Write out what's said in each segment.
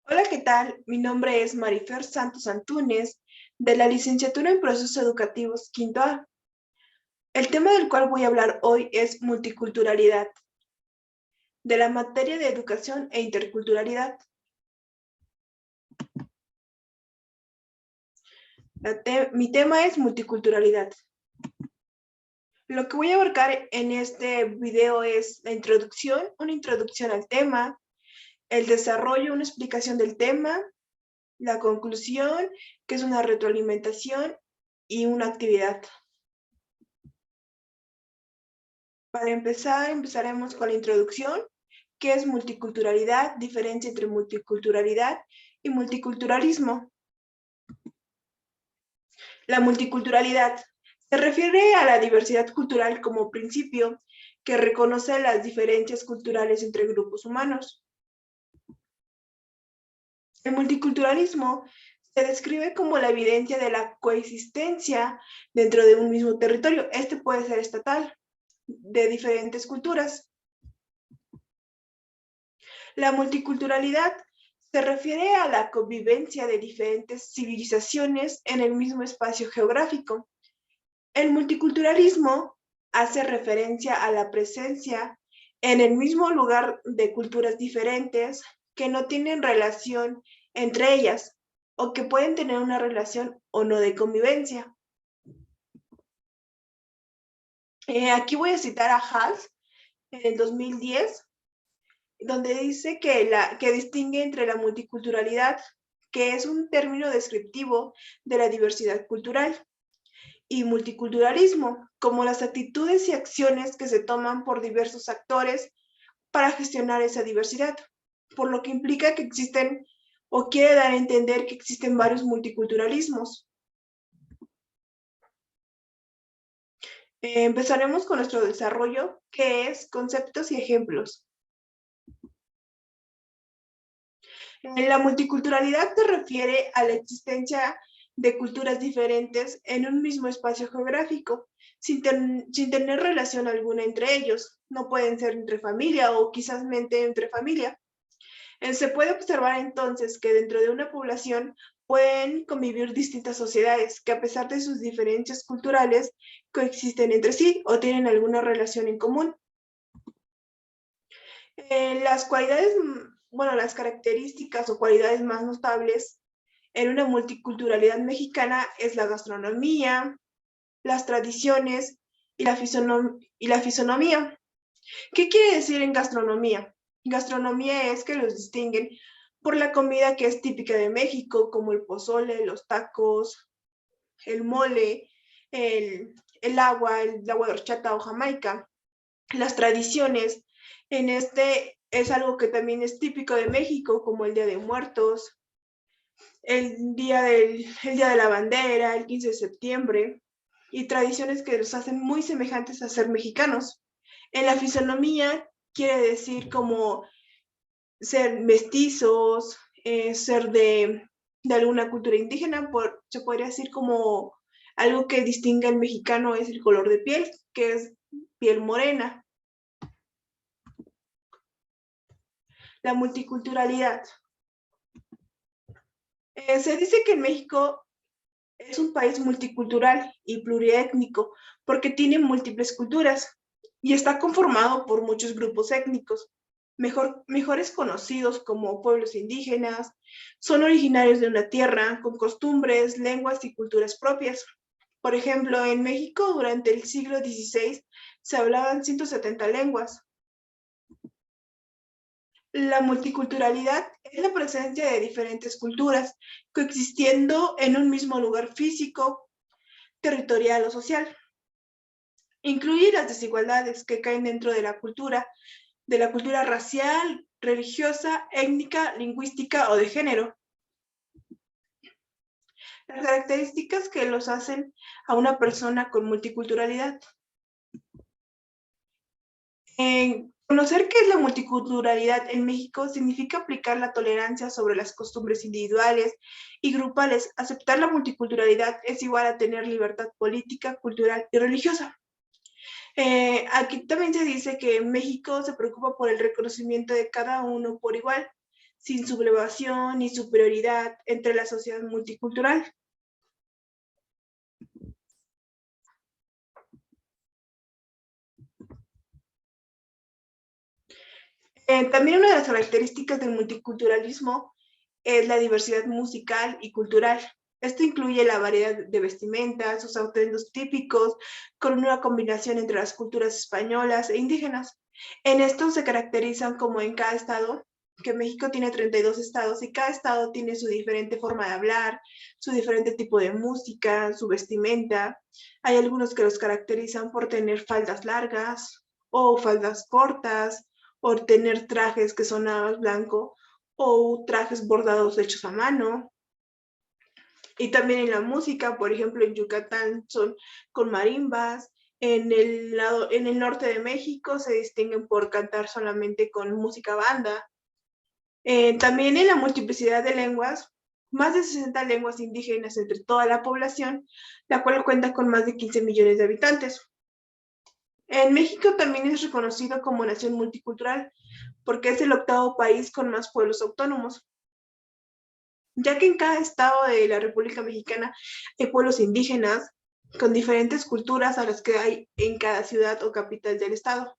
Hola, ¿qué tal? Mi nombre es Marifer Santos Antúnez, de la Licenciatura en Procesos Educativos Quinto A. El tema del cual voy a hablar hoy es multiculturalidad, de la materia de educación e interculturalidad. Mi tema es multiculturalidad. Lo que voy a abarcar en este video es la introducción, una introducción al tema, el desarrollo, una explicación del tema, la conclusión, que es una retroalimentación y una actividad. Para empezar, empezaremos con la introducción, que es multiculturalidad, diferencia entre multiculturalidad y multiculturalismo. La multiculturalidad se refiere a la diversidad cultural como principio que reconoce las diferencias culturales entre grupos humanos. El multiculturalismo se describe como la evidencia de la coexistencia dentro de un mismo territorio. Este puede ser estatal, de diferentes culturas. La multiculturalidad se refiere a la convivencia de diferentes civilizaciones en el mismo espacio geográfico. El multiculturalismo hace referencia a la presencia en el mismo lugar de culturas diferentes que no tienen relación entre ellas o que pueden tener una relación o no de convivencia. Aquí voy a citar a Hals en el 2010, donde dice que distingue entre la multiculturalidad, que es un término descriptivo de la diversidad cultural, y multiculturalismo, como las actitudes y acciones que se toman por diversos actores para gestionar esa diversidad, por lo que implica que existen o quiere dar a entender que existen varios multiculturalismos. Empezaremos con nuestro desarrollo, que es conceptos y ejemplos. La multiculturalidad se refiere a la existencia de culturas diferentes en un mismo espacio geográfico, sin tener relación alguna entre ellos. No pueden ser entre familia o quizás entre familia. Se puede observar entonces que dentro de una población pueden convivir distintas sociedades que, a pesar de sus diferencias culturales, coexisten entre sí o tienen alguna relación en común. Las características o cualidades más notables en una multiculturalidad mexicana es la gastronomía, las tradiciones y la fisonomía. ¿Qué quiere decir en gastronomía? Gastronomía es que los distinguen por la comida que es típica de México, como el pozole, los tacos, el mole, el agua de horchata o jamaica. Las tradiciones, en este es algo que también es típico de México, como el Día de Muertos, el día de la bandera, el 15 de septiembre, y tradiciones que los hacen muy semejantes a ser mexicanos. En la fisonomía quiere decir como ser mestizos, ser de alguna cultura indígena, se podría decir como algo que distingue al mexicano es el color de piel, que es piel morena. La multiculturalidad. Se dice que en México es un país multicultural y pluriétnico porque tiene múltiples culturas y está conformado por muchos grupos étnicos, mejores conocidos como pueblos indígenas. Son originarios de una tierra con costumbres, lenguas y culturas propias. Por ejemplo, en México durante el siglo XVI se hablaban 170 lenguas. La multiculturalidad es la presencia de diferentes culturas coexistiendo en un mismo lugar físico, territorial o social. Incluye las desigualdades que caen dentro de la cultura racial, religiosa, étnica, lingüística o de género. Las características que los hacen a una persona con multiculturalidad. Conocer qué es la multiculturalidad en México significa aplicar la tolerancia sobre las costumbres individuales y grupales. Aceptar la multiculturalidad es igual a tener libertad política, cultural y religiosa. Aquí también se dice que México se preocupa por el reconocimiento de cada uno por igual, sin sublevación ni superioridad entre la sociedad multicultural. También una de las características del multiculturalismo es la diversidad musical y cultural. Esto incluye la variedad de vestimentas, sus atuendos típicos, con una combinación entre las culturas españolas e indígenas. En esto se caracterizan como en cada estado, que México tiene 32 estados y cada estado tiene su diferente forma de hablar, su diferente tipo de música, su vestimenta. Hay algunos que los caracterizan por tener faldas largas o faldas cortas, o tener trajes que son nada más blanco, o trajes bordados hechos a mano. Y también en la música, por ejemplo, en Yucatán son con marimbas, en el norte de México se distinguen por cantar solamente con música banda. También en la multiplicidad de lenguas, más de 60 lenguas indígenas entre toda la población, la cual cuenta con más de 15 millones de habitantes. En México también es reconocido como nación multicultural, porque es el octavo país con más pueblos autónomos, ya que en cada estado de la República Mexicana hay pueblos indígenas con diferentes culturas a las que hay en cada ciudad o capital del estado.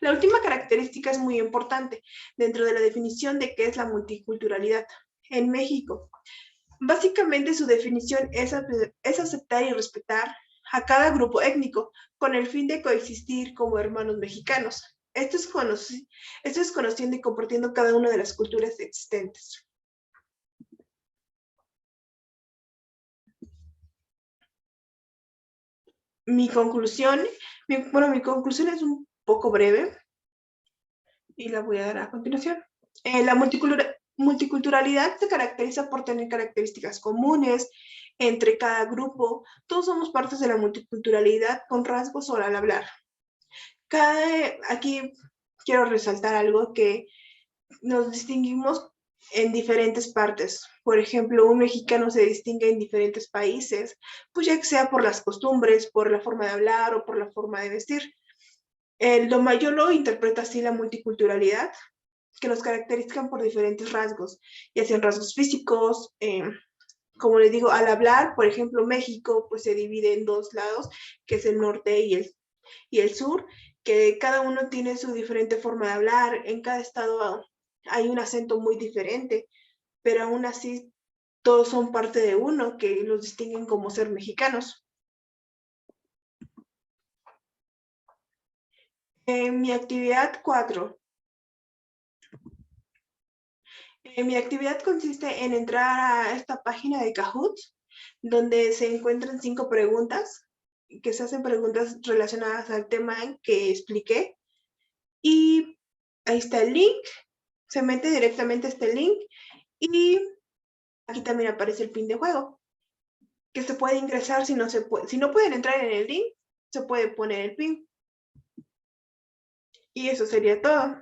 La última característica es muy importante dentro de la definición de qué es la multiculturalidad en México. Básicamente su definición es aceptar y respetar a cada grupo étnico con el fin de coexistir como hermanos mexicanos. Esto es conociendo y compartiendo cada una de las culturas existentes. Mi conclusión es un poco breve y la voy a dar a continuación. La multiculturalidad se caracteriza por tener características comunes entre cada grupo. Todos somos partes de la multiculturalidad con rasgos al hablar. Aquí quiero resaltar algo que nos distinguimos en diferentes partes. Por ejemplo, un mexicano se distingue en diferentes países, pues ya que sea por las costumbres, por la forma de hablar o por la forma de vestir. Yo lo interpreto así la multiculturalidad, que nos caracterizan por diferentes rasgos, ya sean rasgos físicos, como les digo, al hablar, por ejemplo, México pues se divide en dos lados, que es el norte y el sur, que cada uno tiene su diferente forma de hablar, en cada estado hay un acento muy diferente, pero aún así todos son parte de uno, que los distinguen como ser mexicanos. Mi actividad 4. Mi actividad consiste en entrar a esta página de Kahoot, donde se encuentran 5 preguntas, que se hacen preguntas relacionadas al tema que expliqué. Y ahí está el link, se mete directamente a este link y aquí también aparece el pin de juego, que se puede ingresar si no pueden entrar en el link, se puede poner el pin. Y eso sería todo.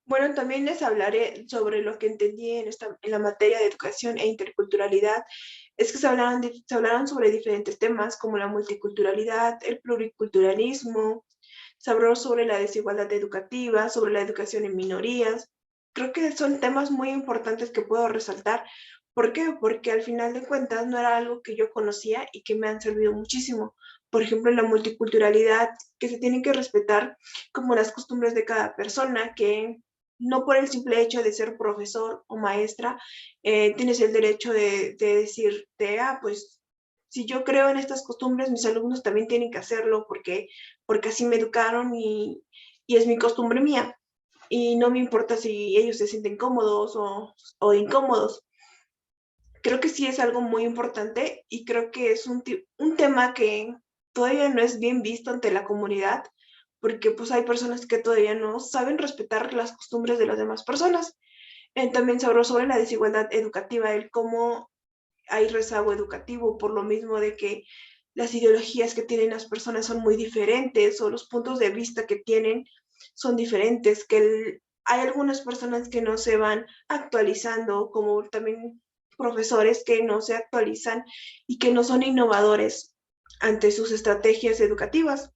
Bueno, también les hablaré sobre lo que entendí en la materia de educación e interculturalidad. Es que se hablaron sobre diferentes temas como la multiculturalidad, el pluriculturalismo, se habló sobre la desigualdad educativa, sobre la educación en minorías. Creo que son temas muy importantes que puedo resaltar. ¿Por qué? Porque al final de cuentas no era algo que yo conocía y que me han servido muchísimo. Por ejemplo, la multiculturalidad, que se tienen que respetar como las costumbres de cada persona, que no por el simple hecho de ser profesor o maestra, tienes el derecho de decirte, pues si yo creo en estas costumbres, mis alumnos también tienen que hacerlo porque así me educaron y es mi costumbre mía. Y no me importa si ellos se sienten cómodos o incómodos. Creo que sí es algo muy importante y creo que es un tema que todavía no es bien visto ante la comunidad, porque pues hay personas que todavía no saben respetar las costumbres de las demás personas. También se habló sobre la desigualdad educativa, el cómo hay rezago educativo por lo mismo de que las ideologías que tienen las personas son muy diferentes o los puntos de vista que tienen son diferentes, que hay algunas personas que no se van actualizando, como también profesores que no se actualizan y que no son innovadores ante sus estrategias educativas.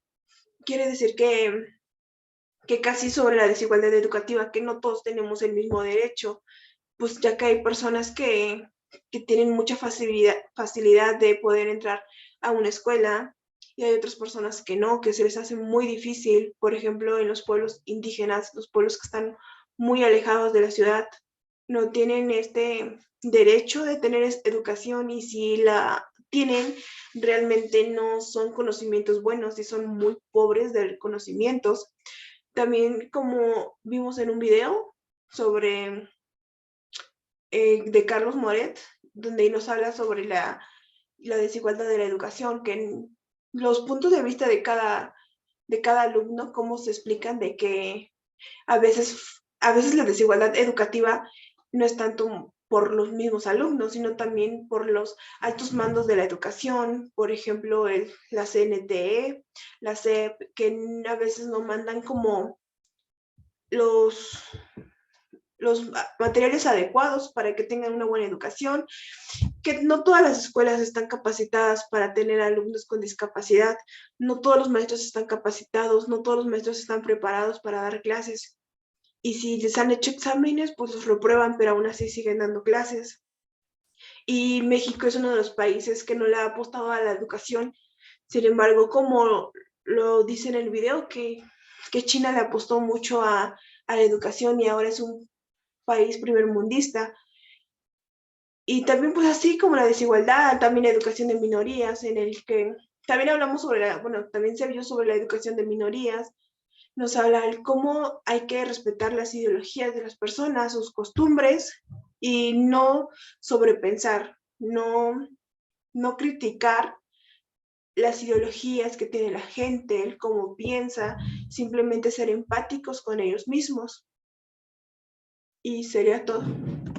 Quiere decir que casi sobre la desigualdad educativa, que no todos tenemos el mismo derecho, pues ya que hay personas que tienen mucha facilidad de poder entrar a una escuela y hay otras personas que no, que se les hace muy difícil, por ejemplo, en los pueblos indígenas, los pueblos que están muy alejados de la ciudad, no tienen este derecho de tener educación y si la tienen, realmente no son conocimientos buenos y son muy pobres de conocimientos. También como vimos en un video sobre de Carlos Moret, donde nos habla sobre la desigualdad de la educación, que en los puntos de vista de cada alumno, cómo se explican de que a veces la desigualdad educativa no es tanto por los mismos alumnos, sino también por los altos mandos de la educación, por ejemplo, la CNTE, la SEP, que a veces no mandan como los materiales adecuados para que tengan una buena educación, que no todas las escuelas están capacitadas para tener alumnos con discapacidad, no todos los maestros están capacitados, no todos los maestros están preparados para dar clases. Y si les han hecho exámenes, pues los reprueban, pero aún así siguen dando clases. Y México es uno de los países que no le ha apostado a la educación. Sin embargo, como lo dice en el video, que China le apostó mucho a la educación y ahora es un país primermundista. Y también pues así como la desigualdad, también la educación de minorías, en el que también hablamos sobre también se vio sobre la educación de minorías, nos habla de cómo hay que respetar las ideologías de las personas, sus costumbres y no sobrepensar, no criticar las ideologías que tiene la gente, el cómo piensa, simplemente ser empáticos con ellos mismos. Y sería todo.